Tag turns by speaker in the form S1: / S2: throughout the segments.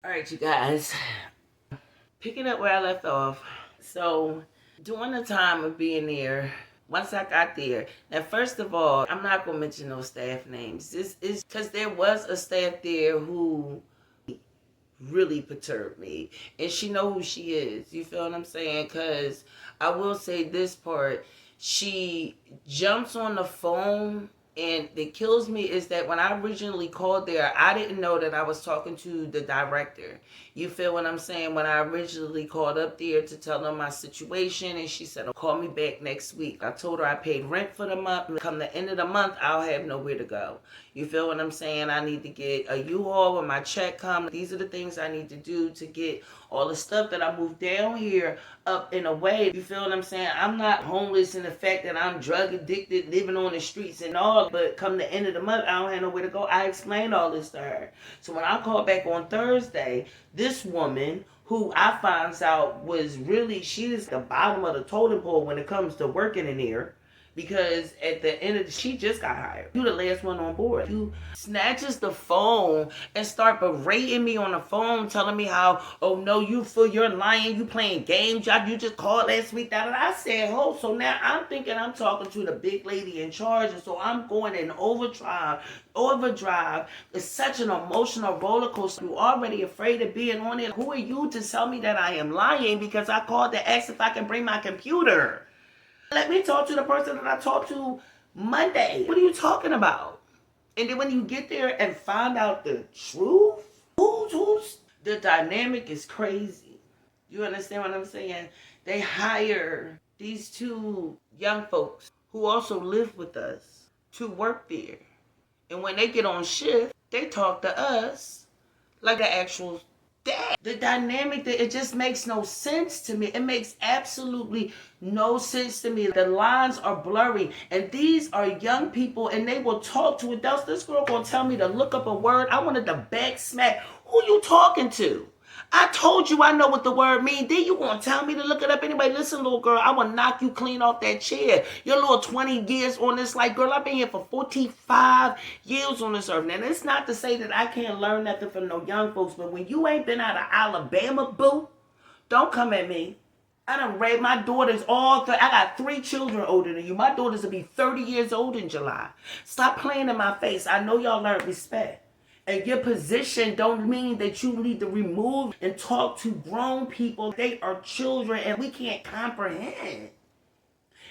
S1: All right, you guys. Picking up where I left off. So, during the time of being there, once I got there, now first of all, I'm not gonna mention no staff names. This is because there was a staff there who really perturbed me, and she know who she is. You feel what I'm saying? Because I will say this part: she jumps on the phone. And it kills me is that when I originally called there, I didn't know that I was talking to the director. You feel what I'm saying? When I originally called up there to tell her my situation, and she said, call me back next week. I told her I paid rent for the month. Come the end of the month, I'll have nowhere to go. You feel what I'm saying? I need to get a U-Haul when my check comes. These are the things I need to do to get all the stuff that I moved down here up in a way. You feel what I'm saying? I'm not homeless in the fact that I'm drug addicted, living on the streets and all, but come the end of the month, I don't have nowhere to go. I explained all this to her. So when I called back on Thursday, this woman, who I finds out was really, she is the bottom of the totem pole when it comes to working in here. Because at the end of she just got hired. You the last one on board. You snatches the phone and start berating me on the phone, telling me how, oh no, you're lying, you playing games, you just called last week. That I said, oh, so now I'm thinking I'm talking to the big lady in charge, and so I'm going in overdrive. It's such an emotional roller coaster. You're already afraid of being on it. Who are you to tell me that I am lying because I called to ask if I can bring my computer? Let me talk to the person that I talked to Monday. What are you talking about? And then when you get there and find out the truth, the dynamic is crazy. You understand what I'm saying? They hire these two young folks who also live with us to work there. And when they get on shift, they talk to us like the actual dad. The dynamic, that it just makes no sense to me. It makes absolutely no sense to me. The lines are blurry, and these are young people, and they will talk to adults. This girl gonna tell me to look up a word. I wanted to back smack. Who you talking to? I told you I know what the word means. Then you gonna tell me to look it up anyway? Listen, little girl, I will knock you clean off that chair. Your little 20 years on this, like, girl, I've been here for 45 years on this earth. Now, it's not to say that I can't learn nothing from no young folks, but when you ain't been out of Alabama, boo, don't come at me. I done raised my daughters I got 3 children older than you. My daughters will be 30 years old in July. Stop playing in my face. I know y'all learned respect. And your position don't mean that you need to remove and talk to grown people. They are children and we can't comprehend.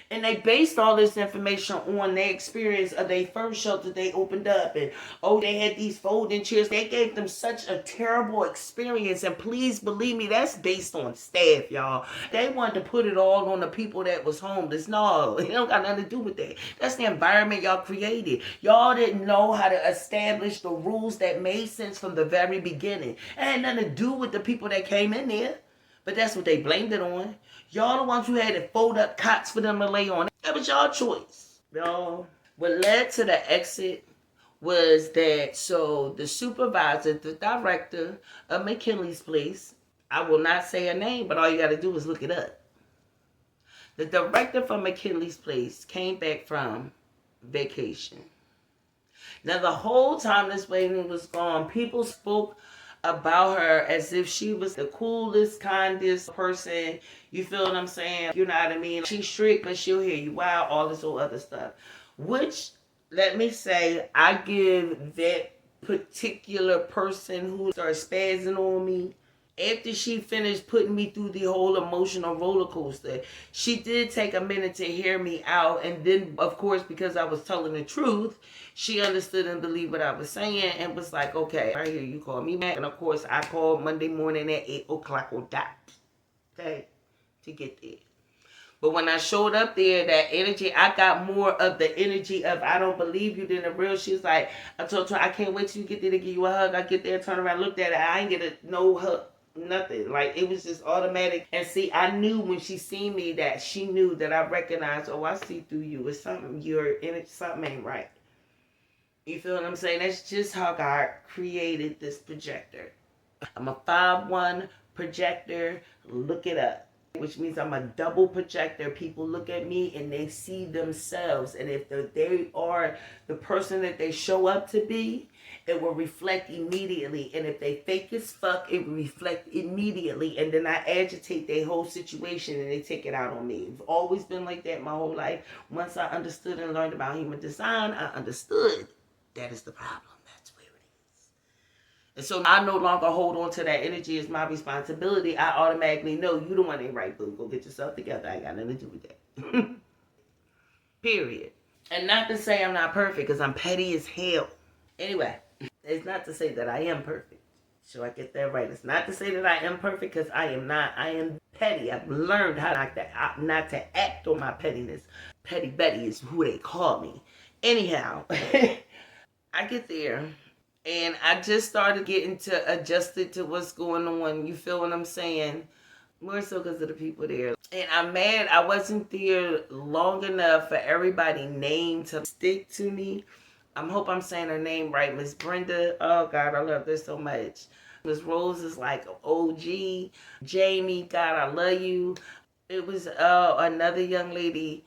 S1: And they based all this information on their experience of their first shelter they opened up. And, oh, they had these folding chairs. They gave them such a terrible experience. And please believe me, that's based on staff, y'all. They wanted to put it all on the people that was homeless. No, it don't got nothing to do with that. That's the environment y'all created. Y'all didn't know how to establish the rules that made sense from the very beginning. It had nothing to do with the people that came in there. But that's what they blamed it on. Y'all the ones who had to fold up cots for them to lay on. That was y'all choice. Y'all. What led to the exit was that, so the supervisor, the director of McKinley's place, I will not say her name, but all you got to do is look it up. The director from McKinley's place came back from vacation. Now, the whole time this lady was gone, people spoke about her as if she was the coolest, kindest person. You feel what I'm saying? You know what I mean? She's strict, but she'll hear you out, all this whole other stuff. Which, let me say, I give that particular person who started spazzing on me, after she finished putting me through the whole emotional roller coaster, she did take a minute to hear me out. And then, of course, because I was telling the truth, she understood and believed what I was saying and was like, okay, I hear you call me back. And, of course, I called Monday morning at 8 o'clock on dot, okay, to get there. But when I showed up there, that energy, I got more of the energy of I don't believe you than the real. She was like, I told her, I can't wait till you get there to give you a hug. I get there, turn around, looked at her. I ain't get no hug. Nothing. Like, it was just automatic. And see, I knew when she seen me that she knew that I recognized, oh, I see through you. It's something, you're in it, something ain't right. You feel what I'm saying? That's just how God created this projector. I'm a 5'1" projector. Look it up. which means I'm a double projector. People look at me and they see themselves. And if they are the person that they show up to be, it will reflect immediately. And if they fake as fuck, it will reflect immediately. And then I agitate their whole situation and they take it out on me. It's always been like that my whole life. Once I understood and learned about human design, I understood that is the problem. That's where it is. And so I no longer hold on to that energy as my responsibility. I automatically know you the one ain't right, boo. Go get yourself together. I ain't got nothing to do with that. Period. And not to say I'm not perfect, because I'm petty as hell. Anyway, it's not to say that I am perfect. So I get that right. It's not to say that I am perfect, because I am not. I am petty. I've learned how not to act on my pettiness. Petty Betty is who they call me. Anyhow, I get there. And I just started getting adjusted to what's going on. You feel what I'm saying? More so because of the people there. And I'm mad I wasn't there long enough for everybody's name to stick to me. I hope I'm saying her name right. Miss Brenda. Oh, God, I love her so much. Miss Rose is like OG. Jamie, God, I love you. It was another young lady.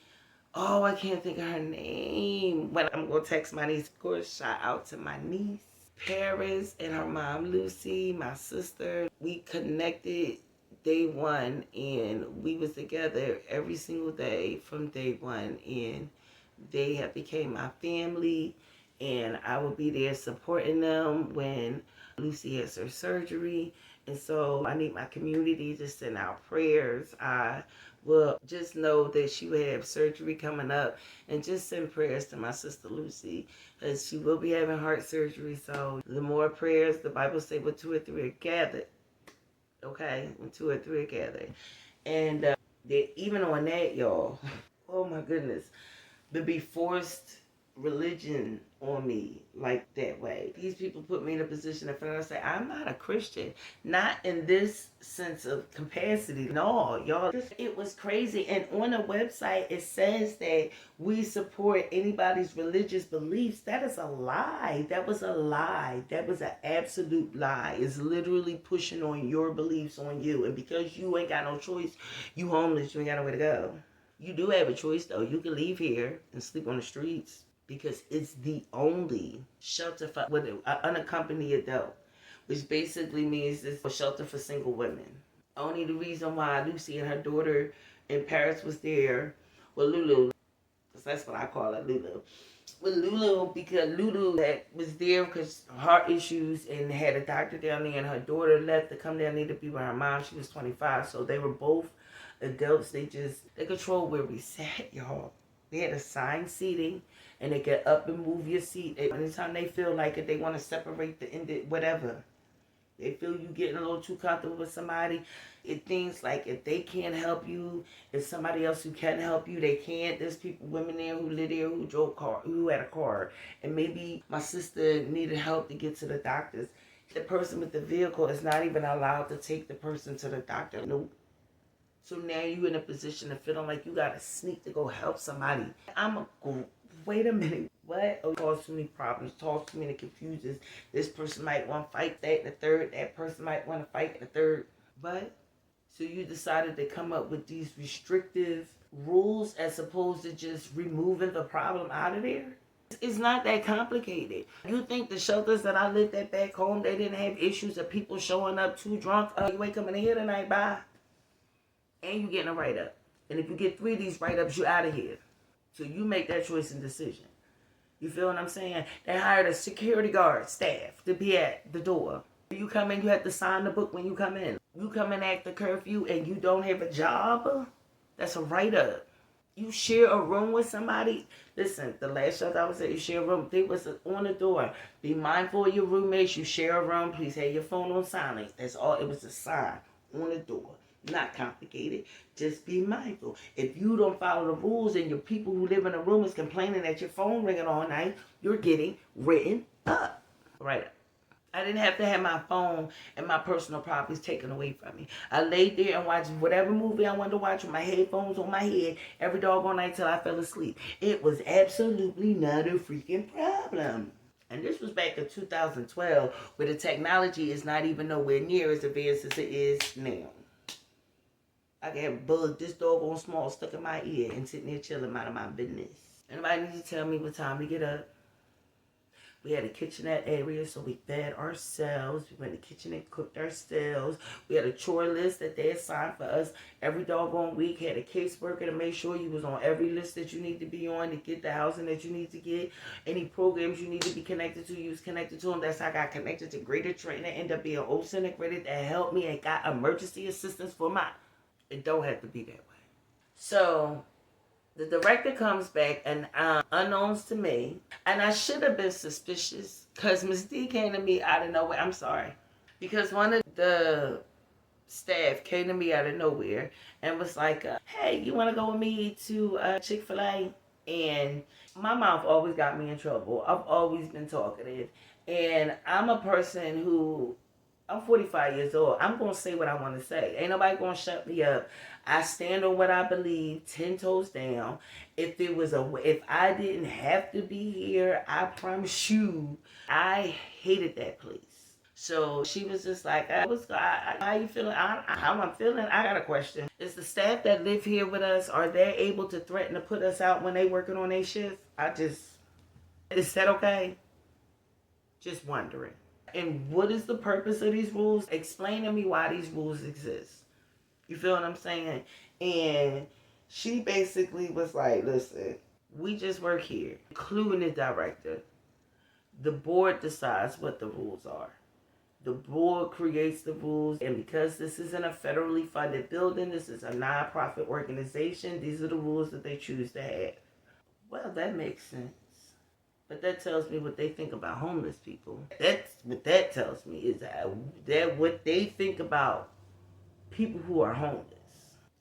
S1: Oh, I can't think of her name. But I'm going to text my niece. Of course, shout out to my niece. Paris and her mom Lucy, my sister, we connected day one, and we was together every single day from day one, and they have became my family, and I will be there supporting them when Lucy has her surgery. And so I need my community to send out prayers. I will just know that she will have surgery coming up, and just send prayers to my sister Lucy, because she will be having heart surgery. So the more prayers, the Bible says, when 2 or 3 are gathered. Okay, when 2 or 3 are gathered. And even on that, y'all, oh my goodness, to be forced religion on me like that way. These people put me in a position to feel, I say, I'm not a Christian. Not in this sense of capacity. No, y'all. It was crazy. And on the website, it says that we support anybody's religious beliefs. That is a lie. That was a lie. That was an absolute lie. It's literally pushing on your beliefs on you. And because you ain't got no choice, you homeless, you ain't got nowhere to go. You do have a choice, though. You can leave here and sleep on the streets, because it's the only shelter for unaccompanied adult, which basically means it's a shelter for single women. Only the reason why Lucy and her daughter in Paris was there, well, Lulu, because that's what I call her, Lulu. With Lulu, because Lulu was there because heart issues and had a doctor down there, and her daughter left to come down there to be with her mom. She was 25, so they were both adults. They control where we sat, y'all. They had assigned seating, and they could up and move your seat. Anytime they feel like it, they want to separate the end, whatever. They feel you getting a little too comfortable with somebody. It things like if they can't help you, if somebody else who can help you, they can't. There's women there who live there who drove car, who had a car, and maybe my sister needed help to get to the doctors. The person with the vehicle is not even allowed to take the person to the doctor. Nope. So now you in a position of feeling like you gotta sneak to go help somebody. Wait a minute. What? Oh, cause too many problems, cause too many confusions. This person might want to fight that, the third. That person might want to fight the third. But so you decided to come up with these restrictive rules as opposed to just removing the problem out of there? It's not that complicated. You think the shelters that I lived at back home, they didn't have issues of people showing up too drunk? You ain't coming in here tonight, bye. And you getting a write-up. And if you get 3 of these write-ups, you out of here. So you make that choice and decision. You feel what I'm saying? They hired a security guard staff to be at the door. You come in, you have to sign the book when you come in. You come in after curfew and you don't have a job, that's a write-up. You share a room with somebody. Listen, the last shelter I was at, you share a room. They was on the door. Be mindful of your roommates. You share a room. Please have your phone on silent. That's all. It was a sign on the door. Not complicated. Just be mindful. If you don't follow the rules and your people who live in the room is complaining that your phone ringing all night, you're getting written up. Right up. I didn't have to have my phone and my personal properties taken away from me. I laid there and watched whatever movie I wanted to watch with my headphones on my head every doggone night till I fell asleep. It was absolutely not a freaking problem. And this was back in 2012, where the technology is not even nowhere near as advanced as it is now. I got a bug this doggone small stuck in my ear and sitting there chilling, minding my business. Anybody need to tell me what time to get up? We had a kitchenette area, so we fed ourselves. We went to the kitchen and cooked ourselves. We had a chore list that they assigned for us every doggone week. Had a caseworker to make sure you was on every list that you need to be on to get the housing that you need to get. Any programs you need to be connected to, you was connected to them. That's how I got connected to Greater Trenton and ended up being Ocean Credit that helped me and got emergency assistance for mine. It don't have to be that way. So the director comes back and unknowns to me, and I should have been suspicious because Miss D came to me out of nowhere. I'm sorry. Because one of the staff came to me out of nowhere and was like, hey, you want to go with me to Chick-fil-A? And my mouth always got me in trouble. I've always been talkative. And I'm a person who, I'm 45 years old. I'm going to say what I want to say. Ain't nobody going to shut me up. I stand on what I believe, 10 toes down. If I didn't have to be here, I promise you, I hated that place. So she was just like, how you feeling? How I'm feeling? I got a question. Is the staff that live here with us, are they able to threaten to put us out when they working on their shift? Is that okay? Just wondering. And what is the purpose of these rules? Explain to me why these rules exist. You feel what I'm saying? And she basically was like, listen, we just work here, including the director. The board decides what the rules are. The board creates the rules, and because this isn't a federally funded building, this is a non-profit organization, these are the rules that they choose to have. Well, that makes sense. But that tells me what they think about homeless people. That's what that tells me, is that what they think about people who are homeless.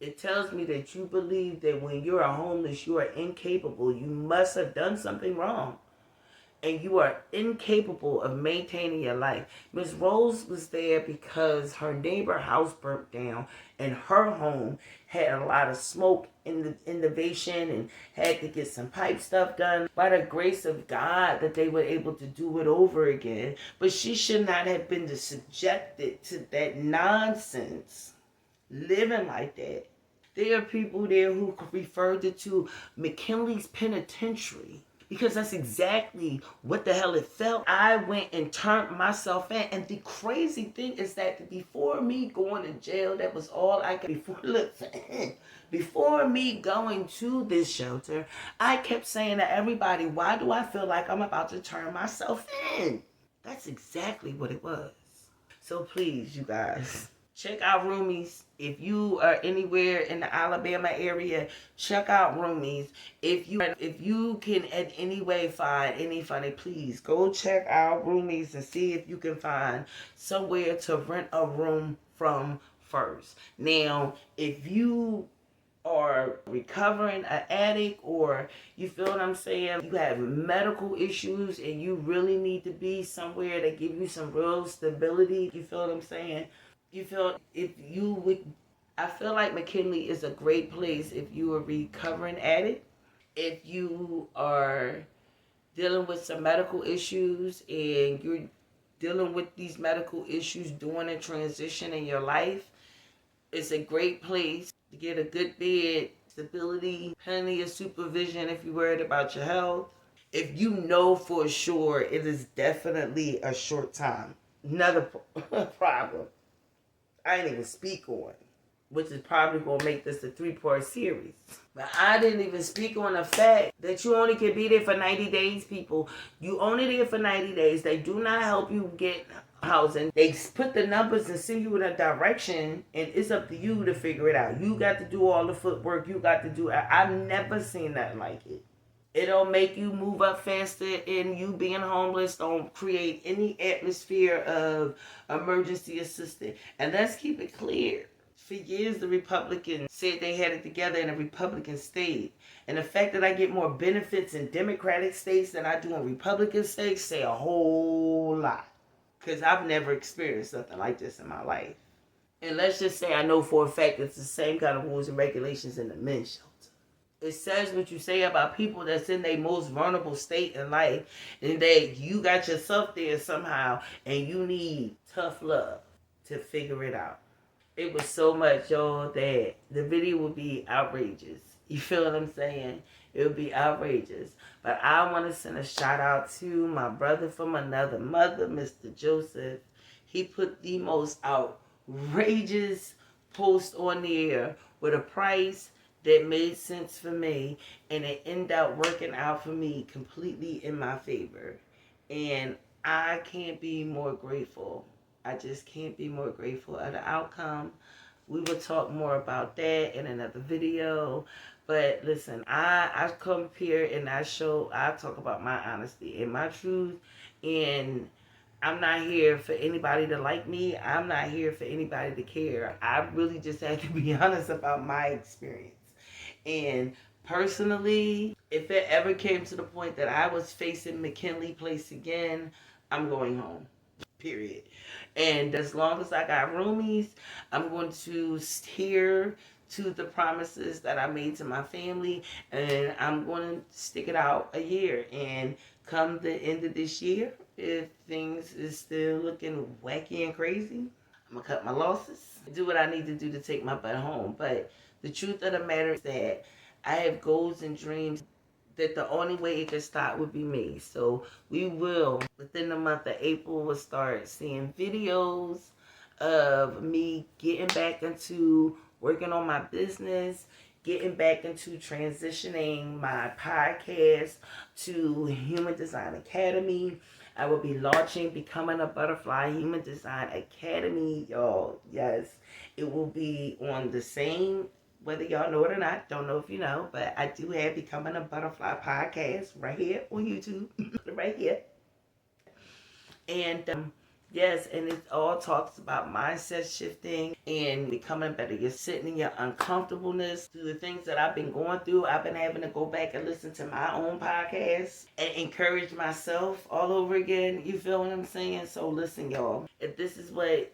S1: It tells me that you believe that when you're a homeless, you are incapable. You must have done something wrong. And you are incapable of maintaining your life. Miss Rose was there because her neighbor house burnt down and her home had a lot of smoke in the basement and had to get some pipe stuff done. By the grace of God that they were able to do it over again. But she should not have been subjected to that nonsense, living like that. There are people there who referred it to McKinley's Penitentiary. Because that's exactly what the hell it felt. I went and turned myself in. And the crazy thing is that before me going to jail, that was all I could. Before me going to this shelter, I kept saying to everybody, why do I feel like I'm about to turn myself in? That's exactly what it was. So please, you guys, check out Roomies. If you are anywhere in the Alabama area, check out Roomies. If you can in any way find any funny, please go check out Roomies and see if you can find somewhere to rent a room from first. Now, if you are recovering an addict, or you feel what I'm saying, you have medical issues and you really need to be somewhere that give you some real stability, you feel what I'm saying? I feel like McKinley is a great place if you are recovering addict, if you are dealing with some medical issues and you're dealing with these medical issues during a transition in your life. It's a great place to get a good bed, stability, plenty of supervision if you're worried about your health. If you know for sure it is definitely a short time. Another problem I didn't even speak on, which is probably going to make this a 3-part series. But I didn't even speak on the fact that you only can be there for 90 days, people. You only there for 90 days. They do not help you get housing. They put the numbers and send you in a direction, and it's up to you to figure it out. You got to do all the footwork. You got to do it. I've never seen nothing like it. It don't make you move up faster, and you being homeless don't create any atmosphere of emergency assistance. And let's keep it clear. For years, the Republicans said they had it together in a Republican state. And the fact that I get more benefits in Democratic states than I do in Republican states say a whole lot. Because I've never experienced something like this in my life. And let's just say I know for a fact it's the same kind of rules and regulations in the men's shelter. It says what you say about people that's in their most vulnerable state in life, and that you got yourself there somehow, and you need tough love to figure it out. It was so much, y'all, that the video would be outrageous. You feel what I'm saying? It would be outrageous. But I want to send a shout out to my brother from another mother, Mr. Joseph. He put the most outrageous post on there with a price that made sense for me, and it ended up working out for me completely in my favor. And I can't be more grateful. I just can't be more grateful of the outcome. We will talk more about that in another video. But listen, I come up here and I talk about my honesty and my truth. And I'm not here for anybody to like me. I'm not here for anybody to care. I really just have to be honest about my experience. And personally, if it ever came to the point that I was facing McKinley Place again, I'm going home. Period. And as long as I got roomies, I'm going to adhere to the promises that I made to my family, and I'm going to stick it out a year. And come the end of this year, if things is still looking wacky and crazy, I'm going to cut my losses, do what I need to do to take my butt home. But the truth of the matter is that I have goals and dreams that the only way it could stop would be me. So we will, within the month of April, we'll start seeing videos of me getting back into working on my business, getting back into transitioning my podcast to Human Design Academy. I will be launching Becoming a Butterfly Human Design Academy, y'all. Yes, it will be on the same, whether y'all know it or not, don't know if you know, but I do have Becoming a Butterfly podcast right here on YouTube, right here. And yes, and it all talks about mindset shifting and becoming better. You're sitting in your uncomfortableness through the things that I've been going through. I've been having to go back and listen to my own podcast and encourage myself all over again. You feel what I'm saying? So listen, y'all, if this is what,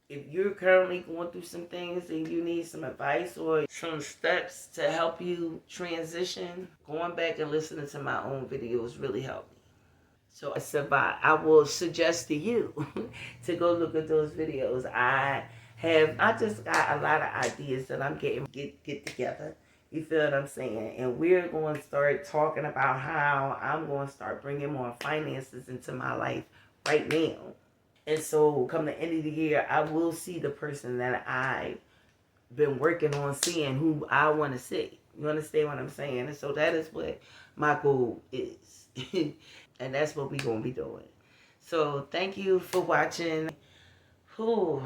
S1: if you're currently going through some things and you need some advice or some steps to help you transition, going back and listening to my own videos really helped me. So I will suggest to you to go look at those videos. I just got a lot of ideas that I'm get together. You feel what I'm saying? And we're going to start talking about how I'm going to start bringing more finances into my life right now. And so come the end of the year, I will see the person that I've been working on seeing, who I want to see. You understand what I'm saying? And so that is what my goal is. And that's what we're going to be doing. So thank you for watching. Whew.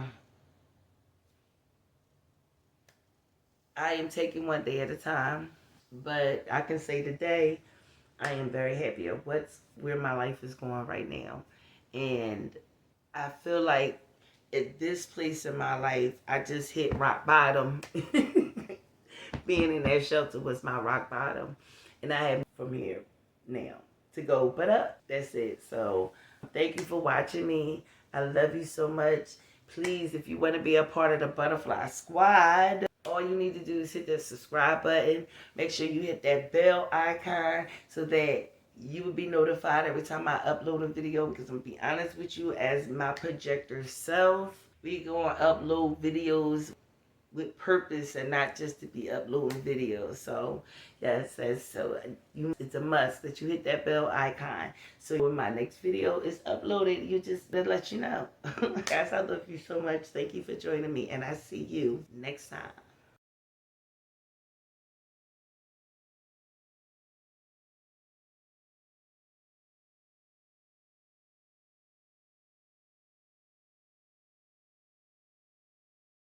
S1: I am taking one day at a time. But I can say today, I am very happy of where my life is going right now. And I feel like at this place in my life, I just hit rock bottom. Being in that shelter was my rock bottom. And I have from here now to go but up. That's it. So thank you for watching me. I love you so much. Please, if you want to be a part of the Butterfly Squad, all you need to do is hit that subscribe button. Make sure you hit that bell icon so that you will be notified every time I upload a video, because I'm going to be honest with you, as my projector self, we going to upload videos with purpose and not just to be uploading videos. So yes, it's a must that you hit that bell icon. So when my next video is uploaded, you just let you know. Guys, I love you so much. Thank you for joining me, and I see you next time.